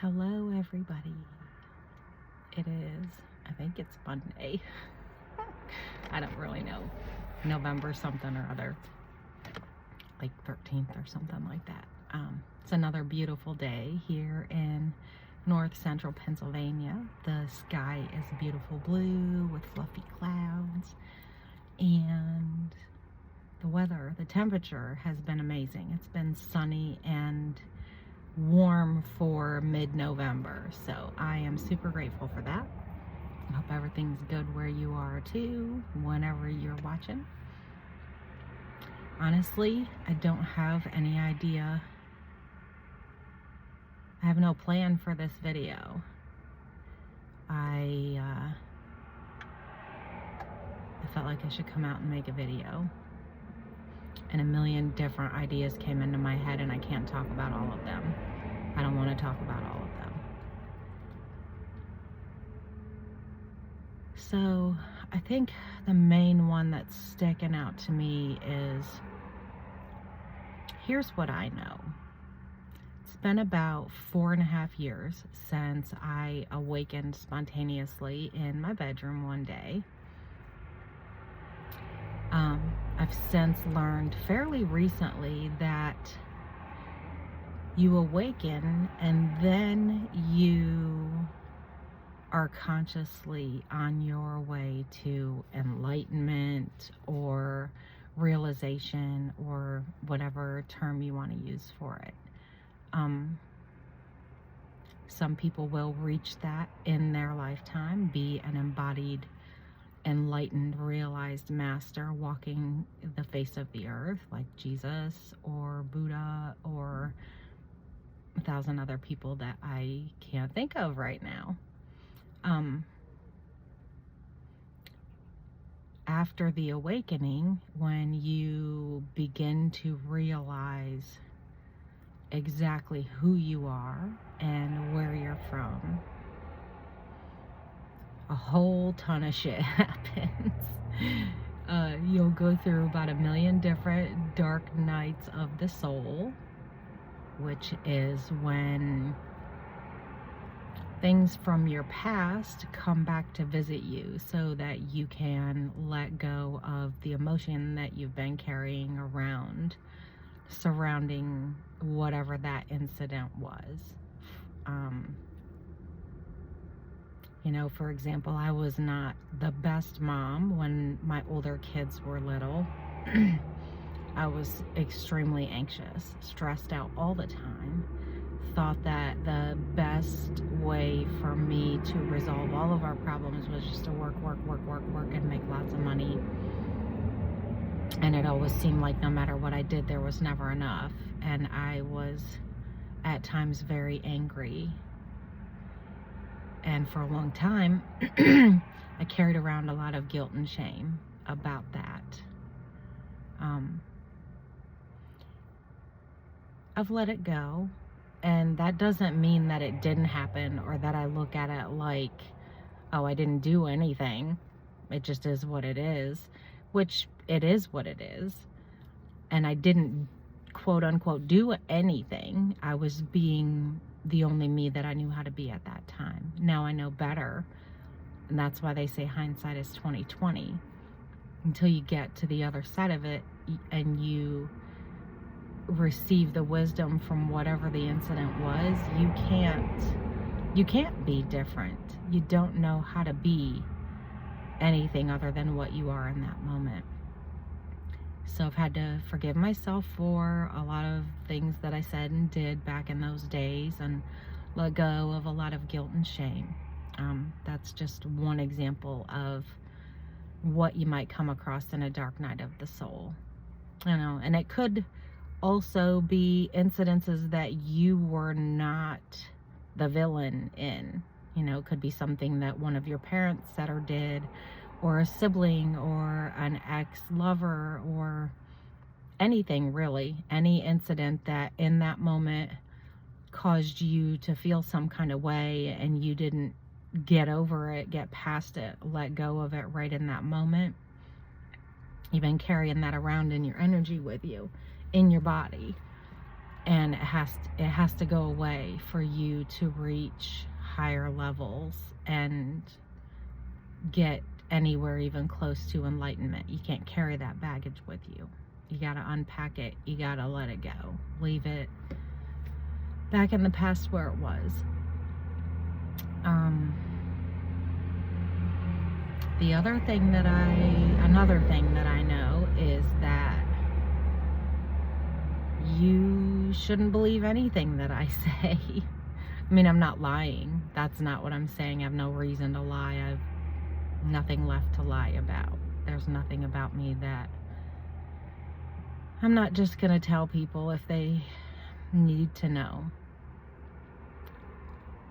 Hello, everybody. It is, I think it's Monday. I don't really know. November something or other. Like 13th or something like that. It's another beautiful day here in north central Pennsylvania. The sky is beautiful blue with fluffy clouds. And the weather, the temperature has been amazing. It's been sunny and warm for mid-November, so I am super grateful for that. I hope everything's good where you are too, whenever you're watching. Honestly, I don't have any idea. I have no plan for this video. I felt like I should come out and make a video, and a million different ideas came into my head, and I can't talk about all of them. I don't want to talk about all of them. So I think the main one that's sticking out to me is, here's what I know. It's been about 4.5 years since I awakened spontaneously in my bedroom one day. I've since learned fairly recently that you awaken and then you are consciously on your way to enlightenment or realization, or whatever term you want to use for it. Some people will reach that in their lifetime, be an embodied, enlightened, realized master walking the face of the earth, like Jesus or Buddha or 1,000 other people that I can't think of right now. After the awakening, when you begin to realize exactly who you are and where you're from, a whole ton of shit happens. You'll go through about 1 million different dark nights of the soul, which is when things from your past come back to visit you so that you can let go of the emotion that you've been carrying around surrounding whatever that incident was. You know, for example, I was not the best mom when my older kids were little. I was extremely anxious, stressed out all the time. Thought that the best way for me to resolve all of our problems was just to work and make lots of money. And it always seemed like no matter what I did, there was never enough. And I was at times very angry. And for a long time, I carried around a lot of guilt and shame about that. I've let it go. And that doesn't mean that it didn't happen, or that I look at it like, oh, I didn't do anything. It just is what it is, which it is what it is. And I didn't, quote unquote, do anything. I was being the only me that I knew how to be at that time. Now I know better. And that's why they say hindsight is 20/20. Until you get to the other side of it and you receive the wisdom from whatever the incident was, you can't be different. You don't know how to be anything other than what you are in that moment. So I've had to forgive myself for a lot of things that I said and did back in those days, and let go of a lot of guilt and shame. That's just one example of what you might come across in a dark night of the soul. You know, and it could also be incidences that you were not the villain in. You know, it could be something that one of your parents said or did, or a sibling, or an ex-lover, or anything really. Any incident that in that moment caused you to feel some kind of way and you didn't get over it, get past it, let go of it right in that moment. You've been carrying that around in your energy with you, in your body. and it has to go away for you to reach higher levels and get anywhere even close to enlightenment. You can't carry that baggage with you. You got to unpack it. You got to let it go. Leave it back in the past where it was. Another thing that I know is that you shouldn't believe anything that I say. I mean, I'm not lying. That's not what I'm saying. I have no reason to lie. I've nothing left to lie about. There's nothing about me that I'm not just going to tell people if they need to know.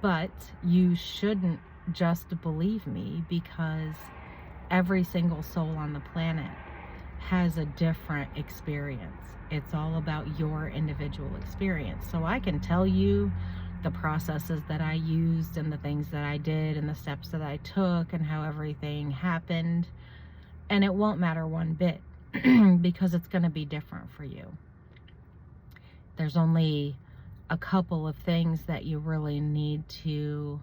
But you shouldn't just believe me, because every single soul on the planet has a different experience. It's all about your individual experience. So I can tell you the processes that I used and the things that I did and the steps that I took and how everything happened, and it won't matter one bit because it's going to be different for you. There's only a couple of things that you really need to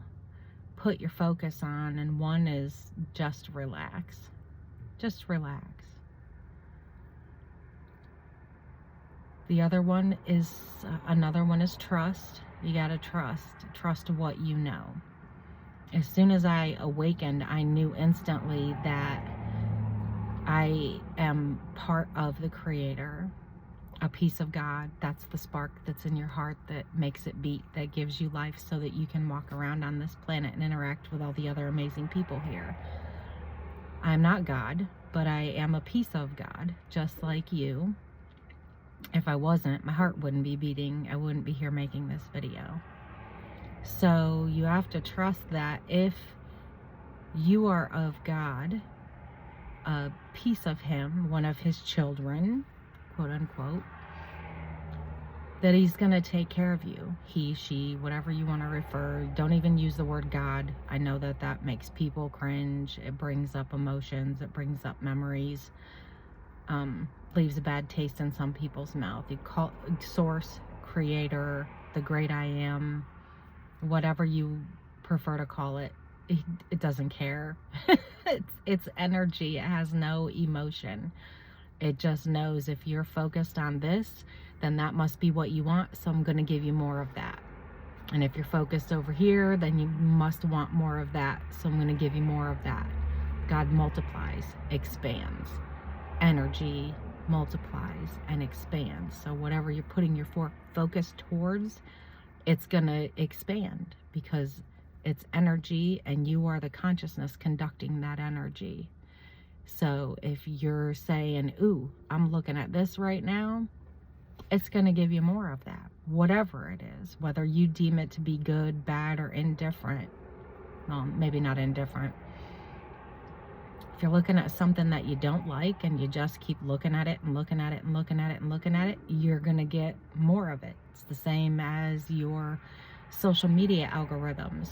put your focus on, and one is just relax. Just relax. The other one is, another one is trust. You gotta trust what you know. As soon as I awakened, I knew instantly that I am part of the Creator, a piece of God. That's the spark that's in your heart that makes it beat, that gives you life so that you can walk around on this planet and interact with all the other amazing people here. I'm not God, but I am a piece of God, just like you. If I wasn't, my heart wouldn't be beating. I wouldn't be here making this video. So you have to trust that if you are of God, a piece of Him, one of His children, quote unquote, that He's going to take care of you. He, she, whatever you want to refer. Don't even use the word God. I know that that makes people cringe. It brings up emotions. It brings up memories. Leaves a bad taste in some people's mouth. You call Source, Creator, the Great I Am, whatever you prefer to call it. It doesn't care. It's energy. It has no emotion. It just knows if you're focused on this, then that must be what you want, so I'm going to give you more of that. And if you're focused over here, then you must want more of that, so I'm going to give you more of that. God multiplies, expands. Energy multiplies and expands. So whatever you're putting your focus towards, it's going to expand, because it's energy and you are the consciousness conducting that energy. So if you're saying, ooh, I'm looking at this right now, it's going to give you more of that, whatever it is, whether you deem it to be good, bad, or indifferent. Well, maybe not indifferent. If you're looking at something that you don't like and you just keep looking at it and looking at it and looking at it and looking at it, you're going to get more of it. It's the same as your social media algorithms.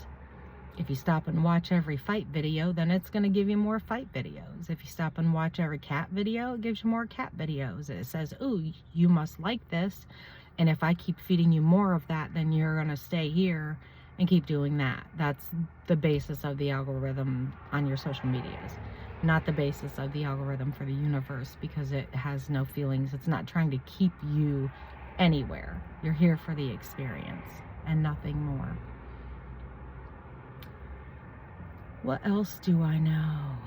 If you stop and watch every fight video, then it's going to give you more fight videos. If you stop and watch every cat video, it gives you more cat videos. It says, ooh, you must like this. And if I keep feeding you more of that, then you're going to stay here and keep doing that. That's the basis of the algorithm on your social medias. Not the basis of the algorithm for the universe, because it has no feelings. It's not trying to keep you anywhere. You're here for the experience and nothing more. What else do I know?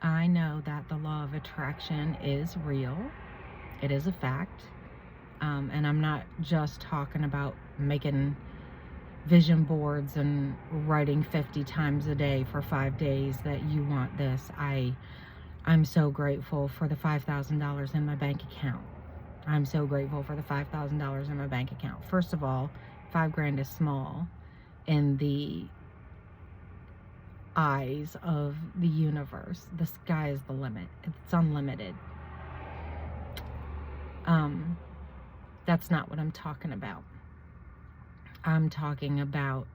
I know that the law of attraction is real. It is a fact. And I'm not just talking about making vision boards and writing 50 times a day for 5 days that you want this. I'm so grateful for the $5,000 in my bank account. I'm so grateful for the $5,000 in my bank account. First of all, $5,000 is small in the eyes of the universe. The sky is the limit. It's unlimited. That's not what I'm talking about. I'm talking about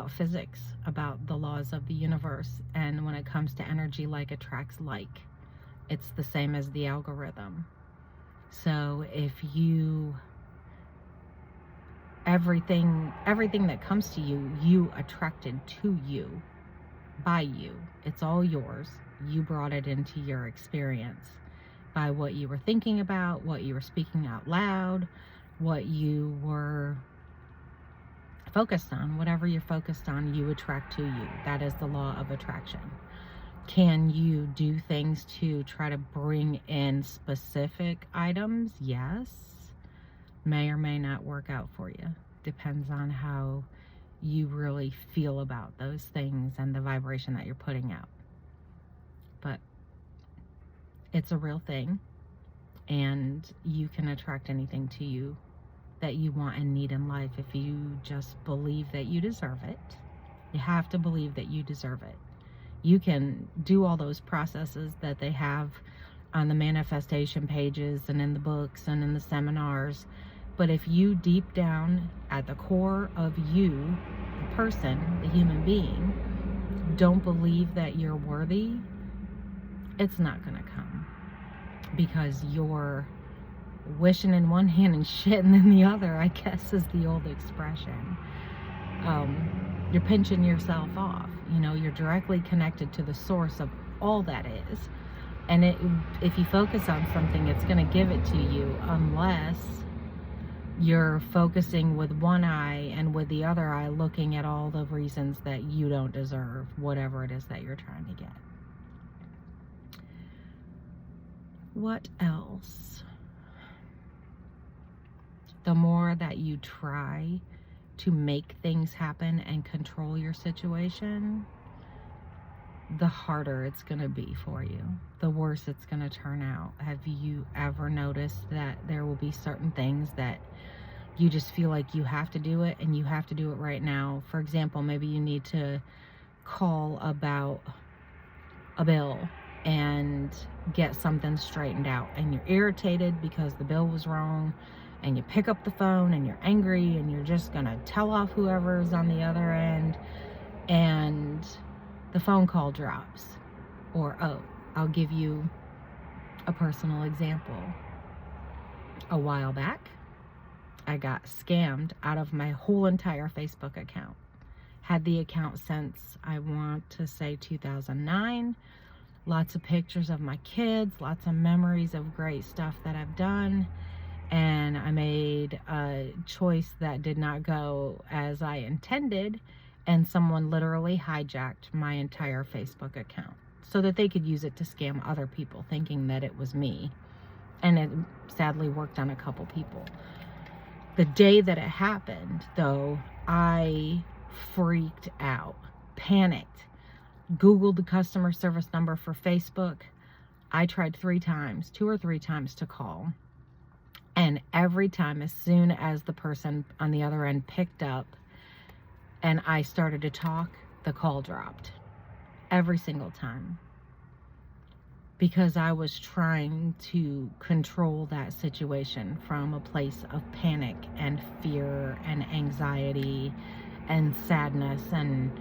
physics, about the laws of the universe. And when it comes to energy, like attracts like. It's the same as the algorithm. So if you, everything that comes to you, you attracted to you, by you. It's all yours. You brought it into your experience by what you were thinking about, what you were speaking out loud, what you were focused on. Whatever you're focused on, you attract to you. That is the law of attraction. Can you do things to try to bring in specific items? Yes. May or may not work out for you. Depends on how you really feel about those things and the vibration that you're putting out. But it's a real thing, and you can attract anything to you that you want and need in life if you just believe that you deserve it. You have to believe that you deserve it. You can do all those processes that they have on the manifestation pages and in the books and in the seminars, but if you deep down at the core of you, the person, the human being, don't believe that you're worthy, it's not going to come, because you're wishing in one hand and shitting in the other, I guess is the old expression. You're pinching yourself off. You know, you're directly connected to the source of all that is. And if you focus on something, it's going to give it to you, unless you're focusing with one eye and with the other eye looking at all the reasons that you don't deserve whatever it is that you're trying to get. What else? The more that you try to make things happen and control your situation, the harder it's going to be for you, the worse it's going to turn out. Have you ever noticed that there will be certain things that you just feel like you have to do it, and you have to do it right now? For example, maybe you need to call about a bill and get something straightened out, and you're irritated because the bill was wrong, and you pick up the phone and you're angry and you're just gonna tell off whoever's on the other end, and the phone call drops. Or, I'll give you a personal example. A while back, I got scammed out of my whole entire Facebook account. Had the account since, I want to say, 2009. Lots of pictures of my kids, lots of memories of great stuff that I've done. And I made a choice that did not go as I intended, and someone literally hijacked my entire Facebook account so that they could use it to scam other people, thinking that it was me. And it sadly worked on a couple people. The day that it happened, though, I freaked out, panicked, Googled the customer service number for Facebook. I tried 2 or 3 times to call. And every time, as soon as the person on the other end picked up and I started to talk, the call dropped. Every single time. Because I was trying to control that situation from a place of panic and fear and anxiety and sadness and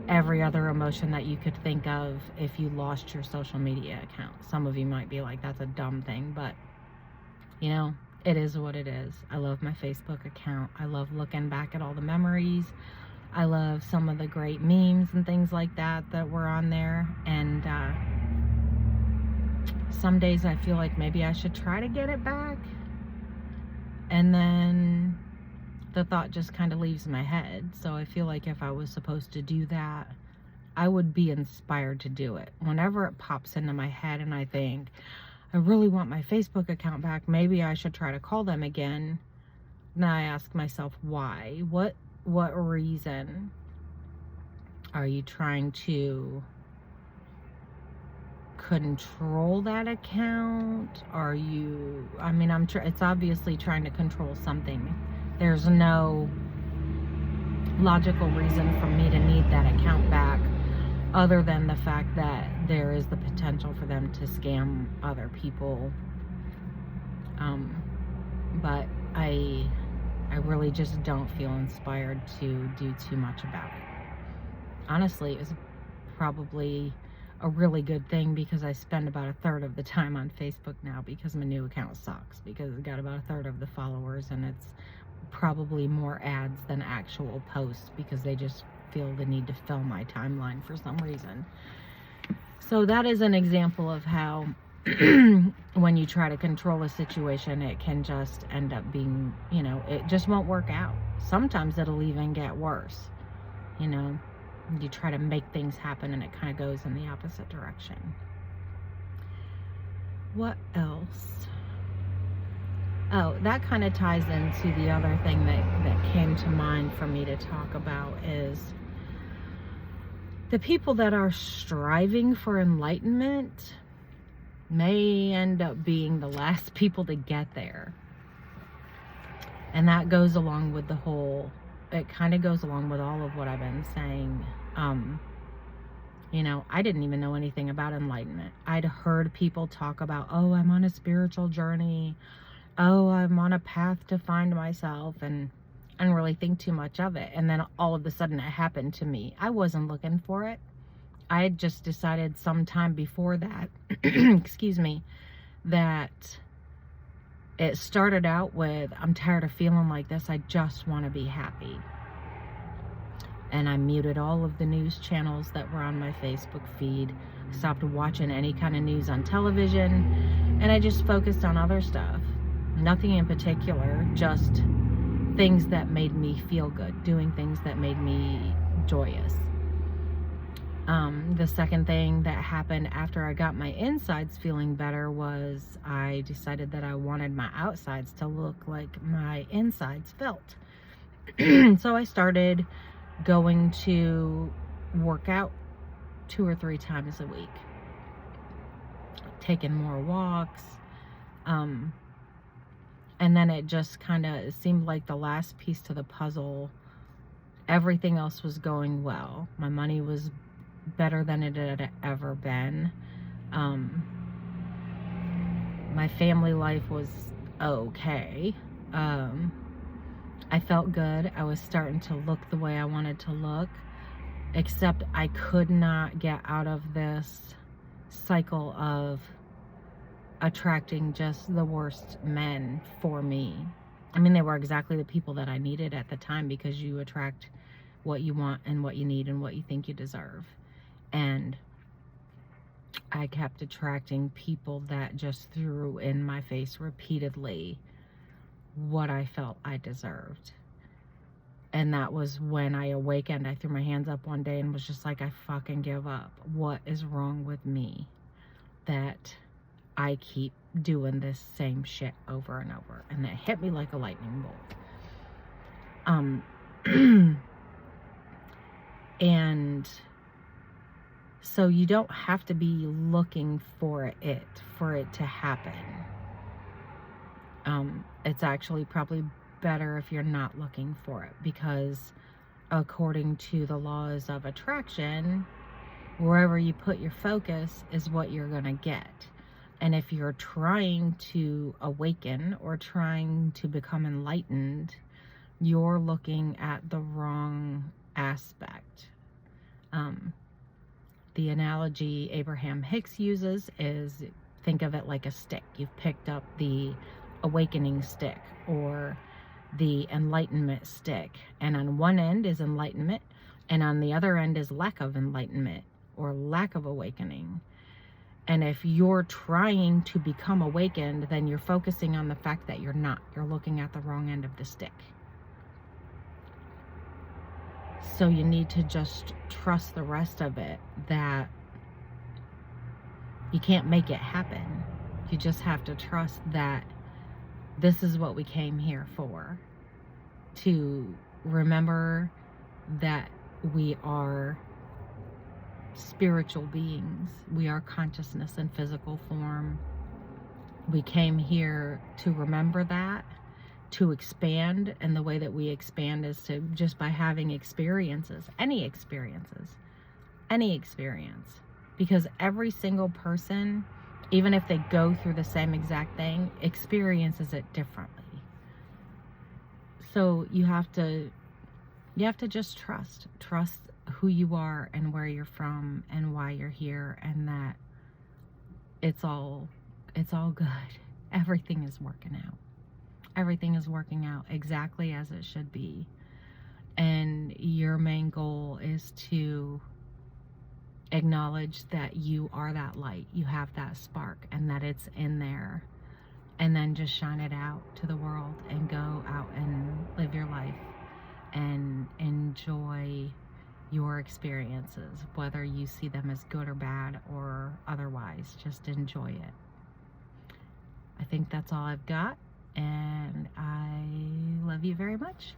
every other emotion that you could think of if you lost your social media account. Some of you might be like, that's a dumb thing, but you know, it is what it is. I love my Facebook account. I love looking back at all the memories. I love some of the great memes and things like that were on there. And some days I feel like maybe I should try to get it back. And then the thought just kind of leaves my head. So I feel like if I was supposed to do that, I would be inspired to do it. Whenever it pops into my head and I think, I really want my Facebook account back, maybe I should try to call them again. Now I ask myself, why? What reason are you trying to control that account? Are you, I mean, it's obviously trying to control something. There's no logical reason for me to need that account back, other than the fact that there is the potential for them to scam other people. But I really just don't feel inspired to do too much about it. Honestly, it was probably a really good thing, because I spend about a third of the time on Facebook now, because my new account sucks, because it's got about a third of the followers, and it's probably more ads than actual posts, because they just feel the need to fill my timeline for some reason. So that is an example of how when you try to control a situation, it can just end up being, it just won't work out. Sometimes it'll even get worse. You try to make things happen and it kind of goes in the opposite direction. What else? Oh, that kind of ties into the other thing that came to mind for me to talk about, is the people that are striving for enlightenment may end up being the last people to get there. And that goes along with it kind of goes along with all of what I've been saying. I didn't even know anything about enlightenment. I'd heard people talk about, oh, I'm on a spiritual journey. Oh, I'm on a path to find myself. And I didn't really think too much of it. And then all of a sudden it happened to me. I wasn't looking for it. I had just decided sometime before that, excuse me, that it started out with, I'm tired of feeling like this. I just want to be happy. And I muted all of the news channels that were on my Facebook feed. Stopped watching any kind of news on television. And I just focused on other stuff. Nothing in particular, just things that made me feel good. Doing things that made me joyous. The second thing that happened after I got my insides feeling better was I decided that I wanted my outsides to look like my insides felt. So I started going to work out 2 or 3 times a week, taking more walks, and then it just kind of seemed like the last piece to the puzzle. Everything else was going well. My money was better than it had ever been. My family life was okay. I felt good. I was starting to look the way I wanted to look, except I could not get out of this cycle of attracting just the worst men for me. I mean, they were exactly the people that I needed at the time, because you attract what you want and what you need and what you think you deserve. And I kept attracting people that just threw in my face repeatedly what I felt I deserved. And that was when I awakened. I threw my hands up one day and was just like, I fucking give up. What is wrong with me that I keep doing this same shit over and over? And that hit me like a lightning bolt. And so you don't have to be looking for it to happen. It's actually probably better if you're not looking for it, because according to the laws of attraction, wherever you put your focus is what you're going to get. And if you're trying to awaken or trying to become enlightened, you're looking at the wrong aspect. The analogy Abraham Hicks uses is, think of it like a stick. You've picked up the awakening stick or the enlightenment stick, and on one end is enlightenment, and on the other end is lack of enlightenment or lack of awakening. And if you're trying to become awakened, then you're focusing on the fact that you're not. You're looking at the wrong end of the stick. So you need to just trust the rest of it, that you can't make it happen. You just have to trust that this is what we came here for. To remember that we are spiritual beings. We are consciousness in physical form. We came here to remember that, to expand, and the way that we expand is to just by having experiences, any experience, because every single person, even if they go through the same exact thing, experiences it differently. So you have to just trust who you are and where you're from and why you're here, and that it's all good. Everything is working out. Everything is working out exactly as it should be. And your main goal is to acknowledge that you are that light, you have that spark, and that it's in there, and then just shine it out to the world and go out and live your life and enjoy your experiences, whether you see them as good or bad or otherwise. Just enjoy it. I think that's all I've got, and I love you very much.